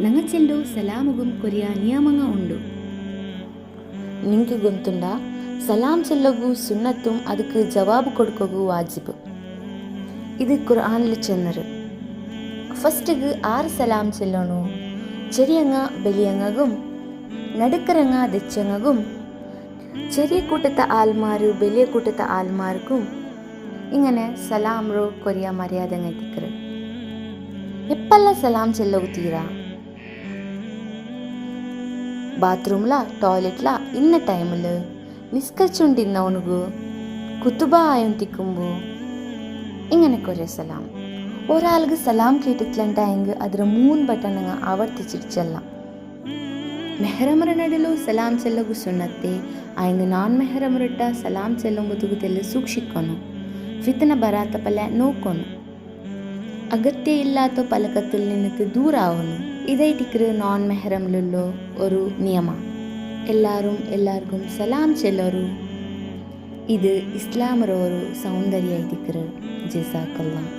ನಂಗಚೆಲ್ಲು ಸಲಾಮುಗುಂ ಕೊರಿಯ ನಿಯಮಂಗ ಉಂಡು. ನಿಂಗೆ ಗೊತ್ತುಂಡ, ಸಲಾಂ ಚೆಲ್ಲೋಗು ಸುನ್ನತ್ತುಂ ಅದಕ್ಕೆ ಜವಾಬು ಕೊಡ್ಕೋಗು ವಾಜಿಬು. ಇದು ഖുർആനിൽ ചെന്നറ്. ഫസ്റ്റിഗ് 6 സലാം ചെല്ലണു. ചെറിയങ്ങ ബലിയങ്ങകും നടുക്കരങ്ങ ദെച്ചങ്ങകും ചെറിയ കൂട്ടത്തെ ആൽമാര് വലിയ കൂട്ടത്തെ ആൽമാർക്കും ഇങ്ങനെ സലാം റോ കൊറിയ മര്യാദ എത്തിക്കറ്. എപ്പല്ല സലാം ചെല്ലೋಗು ತೀರಾ? ബാത്റൂംല ಟಾಯ್ಲೆಟ್ಲ ಇನ್ನ ಟೈಮಲ್ಲಿ നിസ്കരിച്ചുകൊണ്ടിരുന്നവനുകു കുത്തുബ ആയൊന്തിക്കുമ്പോൾ ഇങ്ങനെ കുറേ സലാം. ഒരാൾക്ക് സലാം കേട്ടിട്ടില്ലെങ്കിൽ അതിൽ 3 ബട്ടൺ ആവർത്തിച്ചിട്ട് ചെല്ലാം. മെഹ്റമರ ನಡಲು ಸಲಾಂ ಚೆಲ್ಲೋಗು ಸುನ್ನತ್ತೆ. ಆಯ್ದು ನಾನ್ ಮೆಹರಮರಟ್ಟ ಸಲಾಂ ಚೆಲ್ಲೊಂಬುದುಗು ತೆಲ್ಲ ಸೂಕ್ಷಿಕ್ಕೊನು. ഫിത്ന ബരാത്ത പല നോക്കൊന്നു. അഗത്യ ഇല്ലാത്ത പലകത്തിൽ നിന്നിട്ട് ദൂരാവുന്നു. ഇതായിട്ടിക്കറ് നോൺ മെഹറമിലുള്ള ഒരു നിയമ. എല്ലാവർക്കും സലാം ചെല്ലೋರು. ഇത് ഇസ്ലാമರ ഒരു സൗന്ദര്യ ആയിട്ടിക്കറ്. ജസാക്കല്ലാഹ്.